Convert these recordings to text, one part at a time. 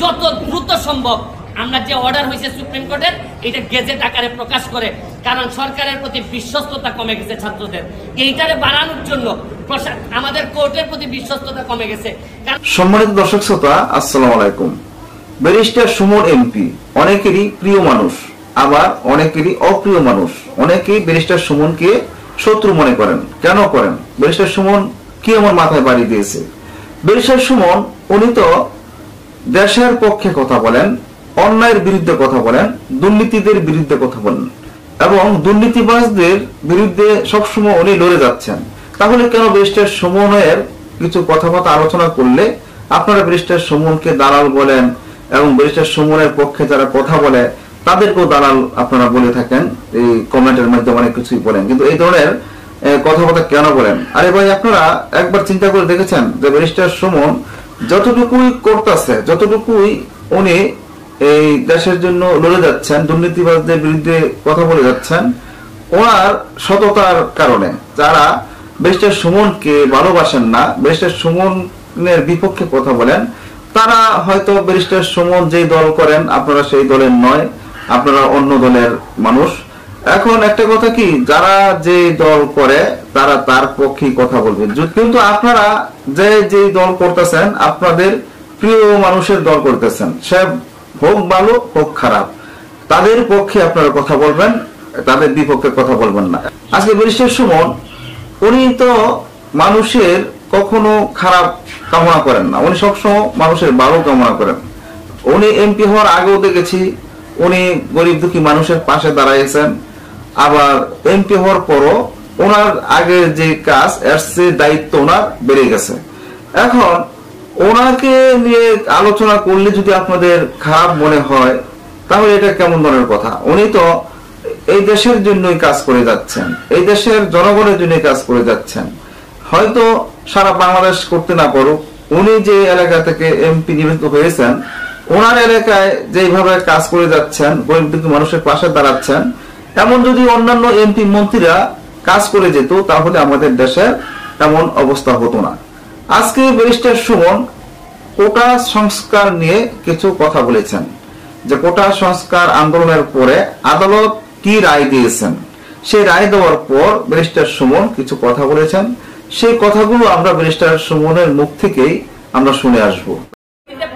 যত দ্রুত সম্ভব আমরা যে অর্ডার হয়েছে সুপ্রিম কোর্টের এটা গেজেট আকারে প্রকাশ করে, কারণ সরকারের প্রতি বিশ্বস্ততা কমে গেছে ছাত্রদের, এইটারে বাড়ানোর জন্য আমাদের কোর্টের প্রতি বিশ্বস্ততা কমে গেছে। সম্মানিত দর্শক শ্রোতা, আসসালামু আলাইকুম। ব্যারিস্টার সুমন এমপি অনেকেরই প্রিয় মানুষ, আবার অনেকেরই অপ্রিয় মানুষ। অনেকেই ব্যারিস্টার সুমনকে শত্রু মনে করেন। কেন করেন? ব্যারিস্টার সুমন কি আমার মাথায় বাড়ি দিয়েছে? ব্যারিস্টার সুমন উনি তো দেশের পক্ষে কথা বলেন, অন্যায়ের বিরুদ্ধে কথা বলেন, দুর্নীতিদের বিরুদ্ধে কথা বলেন এবং দুর্নীতিবাজদের বিরুদ্ধে সবসময় উনি লড়ে যাচ্ছেন। তাহলে কেন ব্যারিস্টার সুমনের কিছু কথাবার্তা আলোচনা করলে আপনারা ব্যারিস্টার সুমনকে দালাল বলেন এবং ব্যারিস্টার সুমনের পক্ষে যারা কথা বলে তাদেরকেও দালাল আপনারা বলে থাকেন? এই কমেন্টের মাধ্যমে অনেক কিছুই বলেন, কিন্তু এই ধরনের কথাবার্তা কেন বলেন? আরে ভাই, আপনারা একবার চিন্তা করে দেখেছেন যে ব্যারিস্টার সুমন যতটুকুই করতেছে, যতটুকুই উনি এই দেশের জন্য লড়ে যাচ্ছেন, দুর্নীতিবাজদের বিরুদ্ধে কথা বলে যাচ্ছেন, ওনার সততার কারণে যারা ব্যারিস্টার সুমনকে ভালোবাসেন না, ব্যারিস্টার সুমনের বিপক্ষে কথা বলেন, তারা হয়তো ব্যারিস্টার সুমন যেই দল করেন আপনারা সেই দলের নয়, আপনারা অন্য দলের মানুষ। এখন একটা কথা কি, যারা যে দল করে তারা তার পক্ষে কথা বলবে, কিন্তু আপনারা যে দল করতেছেন আপনাদের প্রিয় মানুষের দল করতেছেন, সে হোক ভালো হোক খারাপ, তাদের পক্ষে আপনারা কথা বলবেন, তাদের বিপক্ষে কথা বলবেন না। আজকে ব্যারিস্টার সুমন উনি তো মানুষের কখনো খারাপ কামনা করেন না, উনি সবসময় মানুষের ভালো কামনা করেন। উনি এমপি হওয়ার আগেও দেখেছি উনি গরিব দুঃখী মানুষের পাশে দাঁড়াইছেন, আবার এমপি হওয়ার পরও ওনার আগের যে কাজ এর চেয়ে দায়িত্ব ওনার বেড়ে গেছে। এখন ওনাকে নিয়ে আলোচনা করলে যদি আপনাদের খারাপ মনে হয় তাহলে এটা কেমন ধরনের কথা? উনি তো এই দেশের জন্যই কাজ করে যাচ্ছেন, এই দেশের জনগণের জন্য কাজ করে যাচ্ছেন। হয়তো সারা বাংলাদেশ করতে না পারুক, উনি যে এলাকা থেকে এমপি নির্বাচিত হয়েছেন ওনার এলাকায় যেভাবে কাজ করে যাচ্ছেন, গরিব দুঃখী মানুষের পাশে দাঁড়াচ্ছেন, এমন যদি অন্যান্য এমপি মন্ত্রীরা কাজ করে যেত তাহলে আমাদের দেশের এমন অবস্থা হতো না। আজকে ব্যারিস্টার সুমন কোটা সংস্কার নিয়ে কিছু কথা বলেছেন, যে কোটা সংস্কার আন্দোলনের পরে আদালত কি রায় দিয়েছেন, সেই রায় দেওয়ার পর ব্যারিস্টার সুমন কিছু কথা বলেছেন। সেই কথাগুলো আমরা ব্যারিস্টার সুমনের মুখ থেকেই আমরা শুনে আসবো।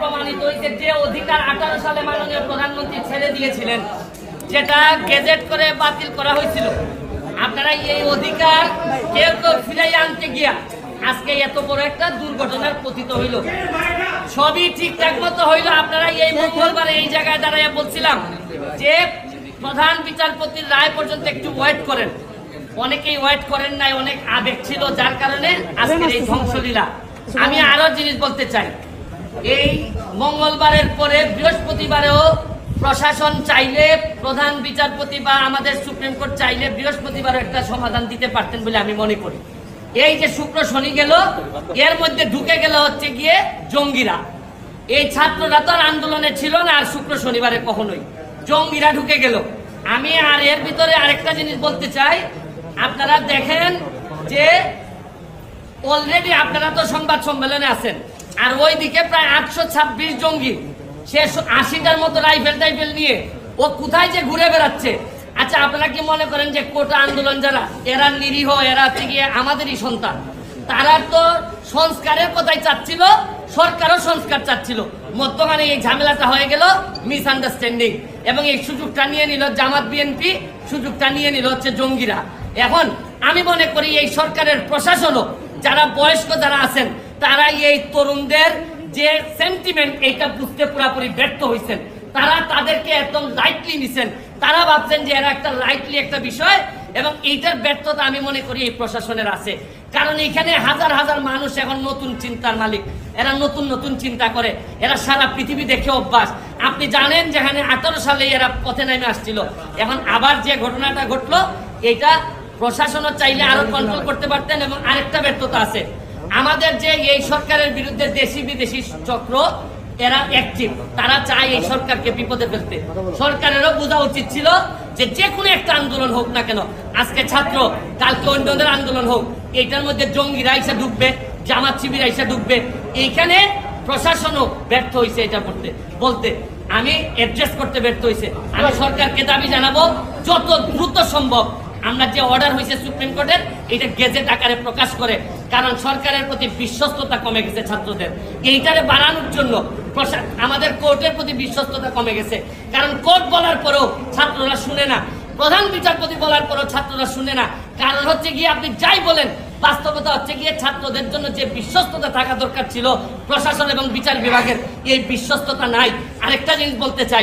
প্রমাণিত হয়েছে যে অধিকার 18 সালে মাননীয় প্রধানমন্ত্রী ছেড়ে দিয়েছিলেন, যেটা গেজেট করে বাতিল করা হয়েছিল, আপনারা এই অধিকার কেউ কেউ ফিরাই আনতে গিয়া আজকে এত বড় একটা দুর্ঘটনার পতিত হইল। সবই ঠিকঠাক মতো হইল। আপনারা এই মঙ্গলবারে এই জায়গায় দাঁড়াইয়া বলছিলাম যে প্রধান বিচারপতির রায় পর্যন্ত একটু ওয়েট করেন। অনেকেই ওয়েট করেন নাই, অনেক আবেগ ছিল, যার কারণে আজকের এই ধ্বংসলীলা। আমি আরো জিনিস বলতে চাই, এই মঙ্গলবারের পরে বৃহস্পতিবারেও প্রশাসন চাইলে, প্রধান বিচারপতি বা আমাদের সুপ্রিম কোর্ট চাইলে বৃহস্পতিবারও একটা সমাধান দিতে পারতেন বলে আমি মনে করি। এই যে শুক্র শনি গেল, এর মধ্যে ঢুকে গেল হচ্ছে গিয়ে জঙ্গিরা। এই ছাত্ররা তো আর আন্দোলনে ছিল না, আর শুক্র শনিবারে কখনোই জঙ্গিরা ঢুকে গেল। আমি আর এর ভিতরে আরেকটা জিনিস বলতে চাই, আপনারা দেখেন যে অলরেডি আপনারা তো সংবাদ সম্মেলনে আছেন, আর ওইদিকে প্রায় 826 জঙ্গি, সে 80টার মতো রাইফেল নিয়ে ও কোথায় যে ঘুরে বেড়াচ্ছে। আচ্ছা, আপনারা কি মনে করেন যে কোটা আন্দোলন যারা, এরা নিরীহ, এরা হচ্ছে গিয়ে আমাদেরই সন্তান? তারা তো সংস্কারের কথাই চাচ্ছিল, সরকারও সংস্কার চাচ্ছিল। মধ্যখানে এই ঝামেলাটা হয়ে গেল মিসআন্ডারস্ট্যান্ডিং, এবং এই সুযোগটা নিয়ে নিল জামাত বিএনপি, সুযোগটা নিয়ে নিল হচ্ছে জঙ্গিরা। এখন আমি মনে করি এই সরকারের প্রশাসনও, যারা বয়স্ক যারা আছেন, তারা এই তরুণদের যে সেন্টিমেন্ট এইটা বুঝতে পুরোপুরি ব্যর্থ হয়েছেন। তারা তাদেরকে একদম লাইটলি নিছেন, তারা ভাবছেন যে এরা একটা লাইটলি একটা বিষয়, এবং এইটার ব্যর্থতা আমি মনে করি এই প্রশাসনের আছে। কারণ এখানে হাজার হাজার মানুষ এখন নতুন চিন্তার মালিক, এরা নতুন নতুন চিন্তা করে, এরা সারা পৃথিবী দেখে অভ্যাস। আপনি জানেন যেখানে 18 সালে এরা পথে নেমে আসছিল, এখন আবার যে ঘটনাটা ঘটলো, এটা প্রশাসনও চাইলে আরো কন্ট্রোল করতে পারতেন। এবং আরেকটা ব্যর্থতা আছে, আমাদের যে এই সরকারের বিরুদ্ধে দেশি বিদেশি চক্র, এরা অ্যাক্টিভ, তারা চায় এই সরকারকে বিপদে ফেলতে। সরকারেরও বোঝা উচিত ছিল যে যে কোনো একটা আন্দোলন হোক না কেন, আজকে ছাত্র, কালকে অন্যদের আন্দোলন হোক, এইটার মধ্যে জঙ্গিরা এসে ঢুকবে, জামাত শিবির এসে ঢুকবে। এইখানে প্রশাসনও ব্যর্থ হয়েছে এটা বলতে আমি অ্যাড্রেস করতে ব্যর্থ হয়েছে। আমি সরকারকে দাবি জানাবো যত দ্রুত সম্ভব আমরা যে অর্ডার হয়েছে সুপ্রিম কোর্টের এটা গেজেট আকারে প্রকাশ করে, কারণ সরকারের প্রতি বিশ্বস্ততা কমে গেছে ছাত্রদের। এইটারে বাড়ানোর জন্য আমাদের কোর্টের প্রতি বিশ্বস্ততা কমে গেছে, কারণ কোর্ট বলার পরেও ছাত্ররা শুনে না, প্রধান বিচারপতি বলার পরেও ছাত্ররা শুনে না। কারণ হচ্ছে গিয়ে আপনি যাই বলেন, বাস্তবতা হচ্ছে গিয়ে ছাত্রদের জন্য যে বিশ্বস্ততা থাকা দরকার ছিল প্রশাসন এবং বিচার বিভাগের, এই বিশ্বস্ততা নাই। আরেকটা জিনিস বলতে চাই,